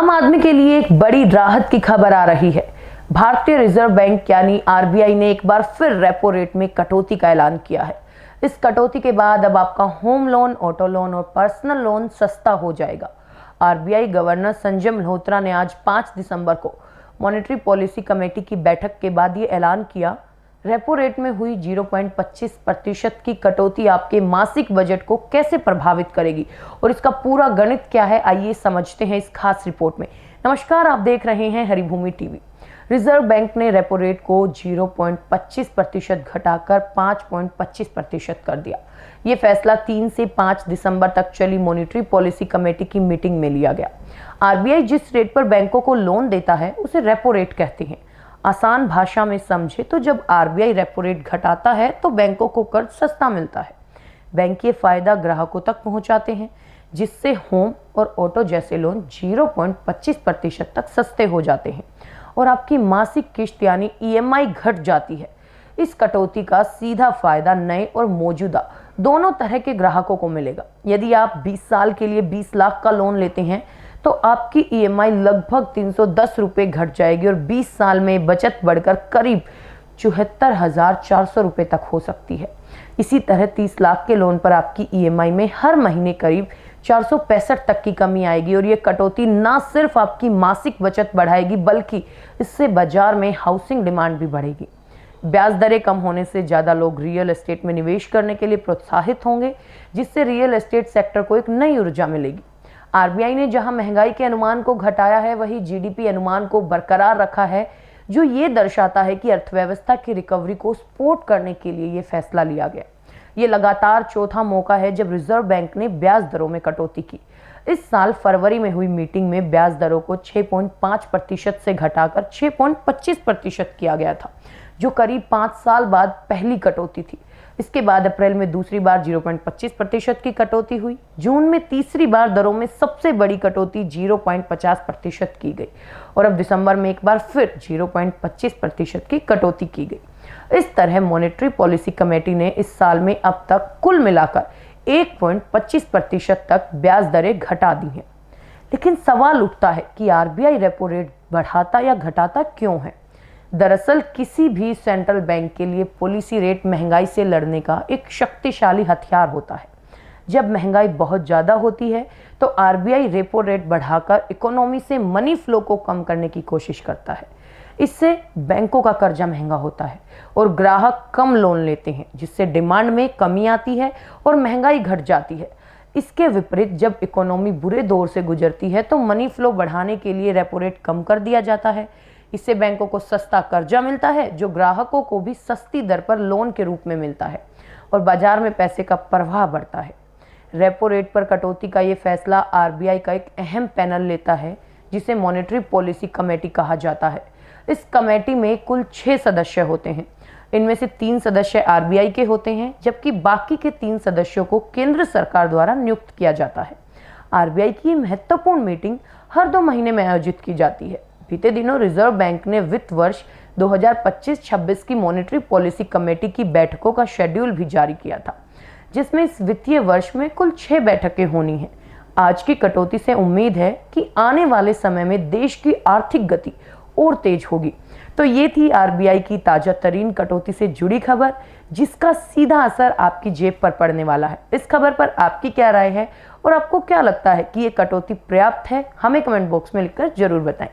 आम आदमी के लिए एक बड़ी राहत की खबर आ रही है। भारतीय रिजर्व बैंक यानी आरबीआई ने एक बार फिर रेपो रेट में कटौती का ऐलान किया है। इस कटौती के बाद अब आपका होम लोन, ऑटो लोन और पर्सनल लोन सस्ता हो जाएगा। आरबीआई गवर्नर संजय मल्होत्रा ने आज 5 दिसंबर को मॉनेटरी पॉलिसी कमेटी की बैठक के बाद ये ऐलान किया। रेपो रेट में हुई 0.25% की कटौती आपके मासिक बजट को कैसे प्रभावित करेगी और इसका पूरा गणित क्या है, आइए समझते हैं इस खास रिपोर्ट में। नमस्कार, आप देख रहे हैं हरिभूमि टीवी। रिजर्व बैंक ने रेपो रेट को 0.25% घटाकर 5.25% कर दिया। ये फैसला 3 से 5 दिसंबर तक चली मॉनेटरी पॉलिसी कमेटी की मीटिंग में लिया गया। आरबीआई जिस रेट पर बैंकों को लोन देता है उसे रेपो रेट कहते हैं। आसान भाषा में समझे तो जब आरबीआई रेपो रेट घटाता है तो बैंकों को कर्ज सस्ता मिलता है। बैंक ये फायदा ग्राहकों तक पहुंचाते हैं, जिससे होम और ऑटो जैसे लोन 0.25% तक सस्ते हो जाते हैं और आपकी मासिक किश्त यानी ईएमआई घट जाती है। इस कटौती का सीधा फायदा नए और मौजूदा दोनों तरह के ग्राहकों को मिलेगा। यदि आप 20 साल के लिए 20 लाख का लोन लेते हैं तो आपकी ईएमआई लगभग 310 रुपये घट जाएगी और 20 साल में बचत बढ़कर करीब 74,400 रुपये तक हो सकती है। इसी तरह 30 लाख के लोन पर आपकी ईएमआई में हर महीने करीब 465 तक की कमी आएगी और ये कटौती ना सिर्फ आपकी मासिक बचत बढ़ाएगी बल्कि इससे बाजार में हाउसिंग डिमांड भी बढ़ेगी। ब्याज दरें कम होने से ज़्यादा लोग रियल एस्टेट में निवेश करने के लिए प्रोत्साहित होंगे, जिससे रियल एस्टेट सेक्टर को एक नई ऊर्जा मिलेगी। आरबीआई ने जहां महंगाई के अनुमान को घटाया है, वहीं जीडीपी अनुमान को बरकरार रखा है, जो ये दर्शाता है कि अर्थव्यवस्था की रिकवरी को सपोर्ट करने के लिए ये फैसला लिया गया। ये लगातार चौथा मौका है जब रिजर्व बैंक ने ब्याज दरों में कटौती की। इस साल फरवरी में हुई मीटिंग में ब्याज दरों को 6.5% से घटाकर 6.25% किया गया था, जो करीब 5 साल बाद पहली कटौती थी। इसके बाद अप्रैल में दूसरी बार 0.25% की कटौती हुई। जून में तीसरी बार दरों में सबसे बड़ी कटौती 0.50% की गई और अब दिसंबर में एक बार फिर 0.25% की कटौती की गई। इस तरह मॉनेटरी पॉलिसी कमेटी ने इस साल में अब तक कुल मिलाकर 1.25% तक ब्याज दरें घटा दी हैं। लेकिन सवाल उठता है कि आरबीआई रेपो रेट बढ़ाता या घटाता क्यों है? दरअसल किसी भी सेंट्रल बैंक के लिए पॉलिसी रेट महंगाई से लड़ने का एक शक्तिशाली हथियार होता है। जब महंगाई बहुत ज़्यादा होती है तो आरबीआई रेपो रेट बढ़ाकर इकोनॉमी से मनी फ्लो को कम करने की कोशिश करता है। इससे बैंकों का कर्जा महंगा होता है और ग्राहक कम लोन लेते हैं, जिससे डिमांड में कमी आती है और महंगाई घट जाती है। इसके विपरीत जब इकोनॉमी बुरे दौर से गुजरती है तो मनी फ्लो बढ़ाने के लिए रेपो रेट कम कर दिया जाता है। इससे बैंकों को सस्ता कर्जा मिलता है, जो ग्राहकों को भी सस्ती दर पर लोन के रूप में मिलता है और बाजार में पैसे का प्रवाह बढ़ता है। रेपो रेट पर कटौती का ये फैसला आरबीआई का एक अहम पैनल लेता है, जिसे मॉनेटरी पॉलिसी कमेटी कहा जाता है। इस कमेटी में कुल 6 सदस्य होते हैं। इनमें से 3 सदस्य आरबीआई के होते हैं, जबकि बाकी के 3 सदस्यों को केंद्र सरकार द्वारा नियुक्त किया जाता है। आरबीआई की महत्वपूर्ण मीटिंग हर 2 महीने में आयोजित की जाती है। बीते दिनों रिजर्व बैंक ने वित्त वर्ष 2025-26 की मॉनेटरी पॉलिसी कमेटी की बैठकों का शेड्यूल भी जारी किया था, जिसमें इस वित्तीय वर्ष में कुल 6 बैठकें होनी हैं। आज की कटौती से उम्मीद है कि आने वाले समय में देश की आर्थिक गति और तेज होगी। तो ये थी आरबीआई की ताजा तरीन कटौती से जुड़ी खबर, जिसका सीधा असर आपकी जेब पर पड़ने वाला है। इस खबर पर आपकी क्या राय है और आपको क्या लगता है कि ये कटौती पर्याप्त है? हमें कमेंट बॉक्स में लिखकर जरूर बताएं।